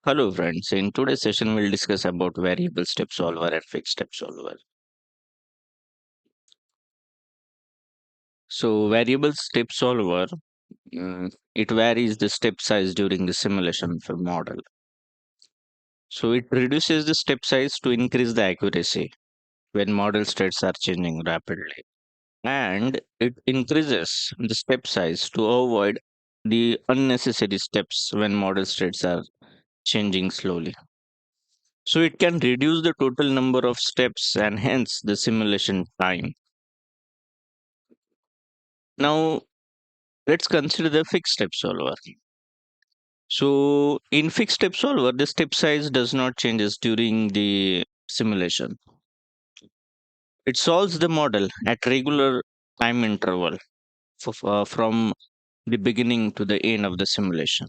Hello friends, in today's session we'll discuss about variable step solver and fixed step solver. So variable step solver, it varies the step size during the simulation of a model. So it reduces the step size to increase the accuracy when model states are changing rapidly. And it increases the step size to avoid the unnecessary steps when model states are changing slowly. So it can reduce the total number of steps and hence the simulation time. Now, let's consider the fixed step solver. So, in fixed step solver, the step size does not changes during the simulation. It solves the model at regular time interval from the beginning to the end of the simulation.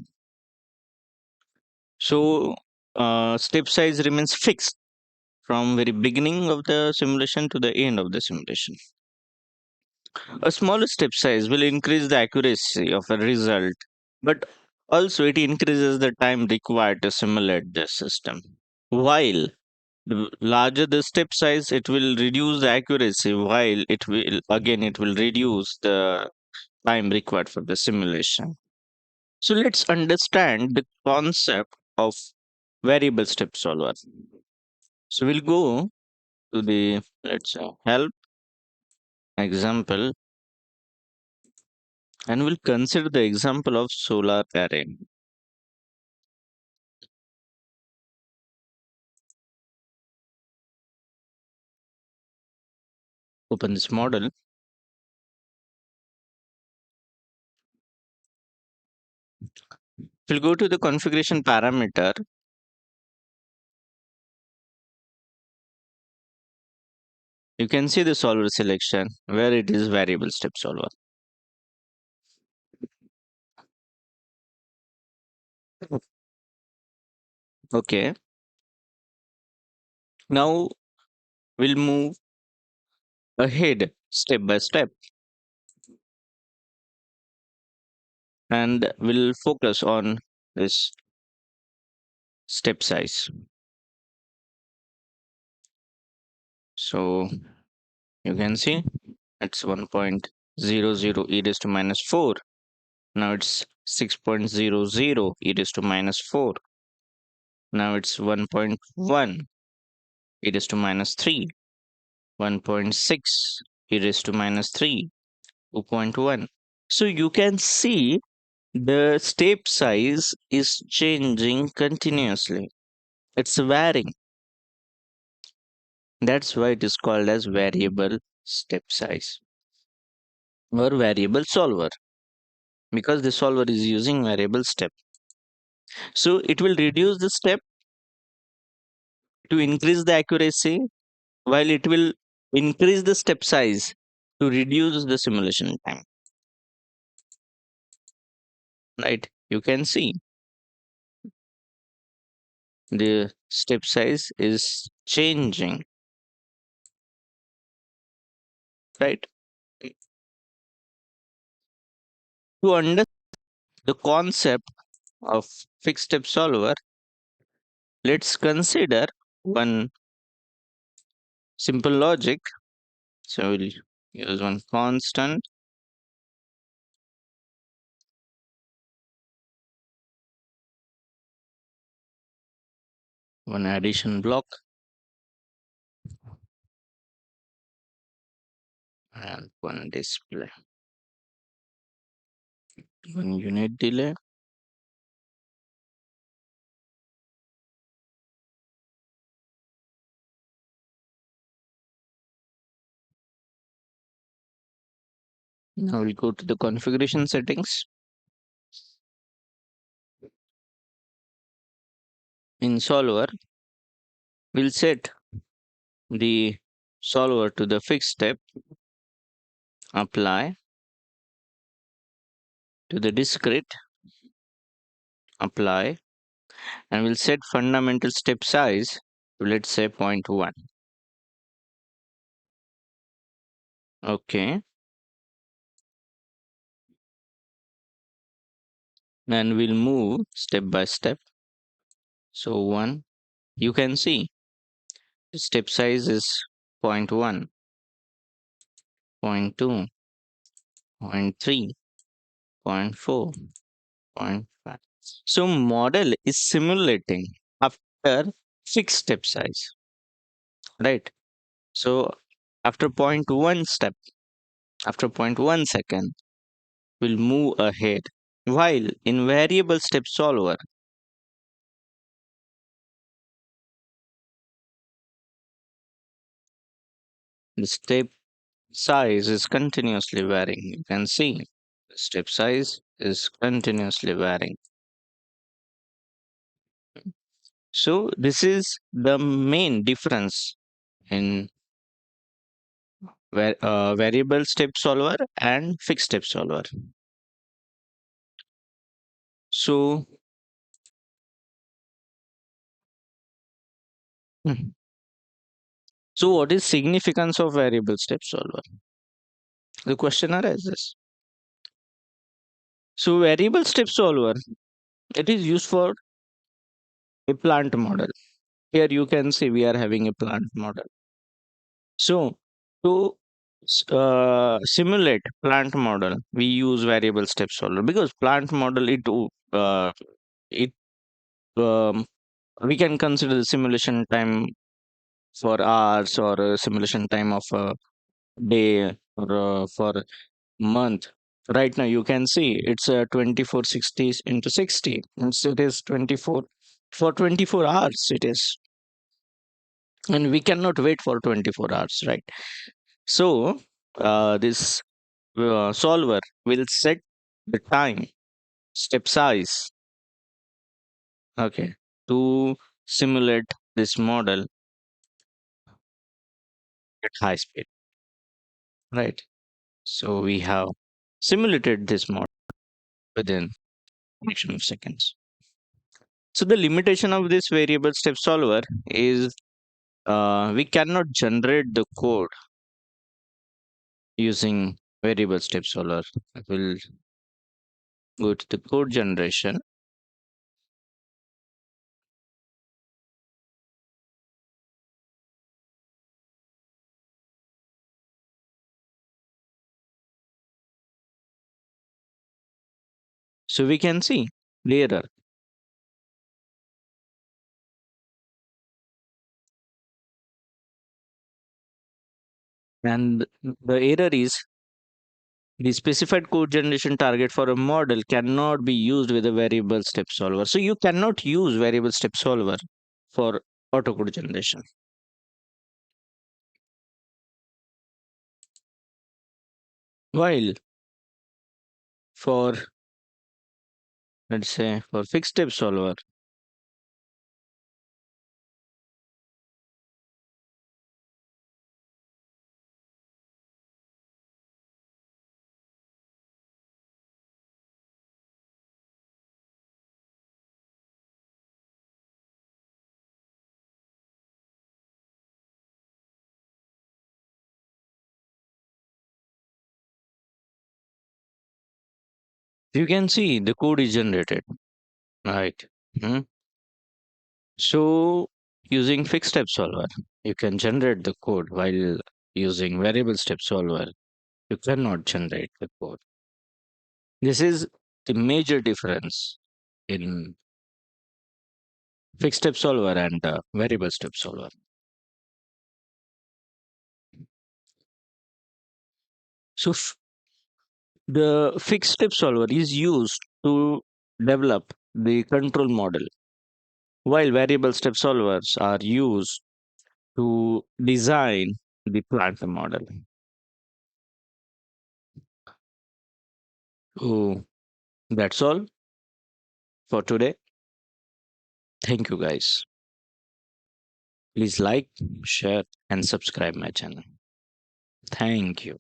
So, step size remains fixed from very beginning of the simulation to the end of the simulation. A smaller step size will increase the accuracy of a result, but also it increases the time required to simulate the system. While the larger the step size, it will reduce the accuracy, while it will reduce the time required for the simulation. So let's understand the concept of variable step solver. So we'll go to the let's say help example and we'll consider the example of solar array. Open this model. We'll go to the configuration parameter. You can see the solver selection where it is variable step solver. Okay. Now we'll move ahead step by step and we'll focus on this step size. So you can see it's 1.00 e raised to minus 4. Now it's 6.00 e raised to minus 4. Now it's 1.1 e raised to minus 3. 1.6 e raised to minus 3. 2.1. So you can see the step size is changing continuously. It's varying. That's why it is called as variable step size or variable solver because the solver is using variable step. So it will reduce the step to increase the accuracy while it will increase the step size to reduce the simulation time. Right? You can see the step size is changing, right? To understand the concept of fixed step solver, let's consider one simple logic. So we'll use one constant, one addition block, and one display, one unit delay. Now we'll go to the configuration settings. In solver, we'll set the solver to the fixed step, apply to the discrete, apply, and we'll set fundamental step size to let's say 0.1. Okay. And we'll move step by step. So 1, you can see the step size is point 0.1, point 0.2, point 0.3, point 0.4, point 0.5. So model is simulating after fixed step size, right? So after point 0.1 step, after point 0.1 second, will move ahead. While in variable step solver, the step size is continuously varying. You can see the step size is continuously varying. So this is the main difference in variable step solver and fixed step solver. So, hmm, so what is significance of variable step solver? The question arises. So variable step solver, it is used for a plant model. Here you can see we are having a plant model. So to simulate plant model, we use variable step solver because plant model it we can consider the simulation time for hours or a simulation time of a day or for month. Right now you can see it's 2460 into 60. It is 24 for 24 hours it is, and we cannot wait for 24 hours, right? So this solver will set the time, step size, okay, to simulate this model at high speed, right? So we have simulated this model within fraction of seconds. So the limitation of this variable step solver is we cannot generate the code using variable step solver. I will go to the code generation. So we can see the error. And the error is the specified code generation target for a model cannot be used with a variable step solver. So you cannot use variable step solver for autocode generation. While for, let's say, for fixed step solver, you can see the code is generated, right? Hmm. So using fixed step solver, you can generate the code, while using variable step solver, you cannot generate the code. This is the major difference in fixed step solver and variable step solver. So the fixed step solver is used to develop the control model, while variable step solvers are used to design the plant model. So that's all for today. Thank you guys. Please like, share, and subscribe my channel. Thank you.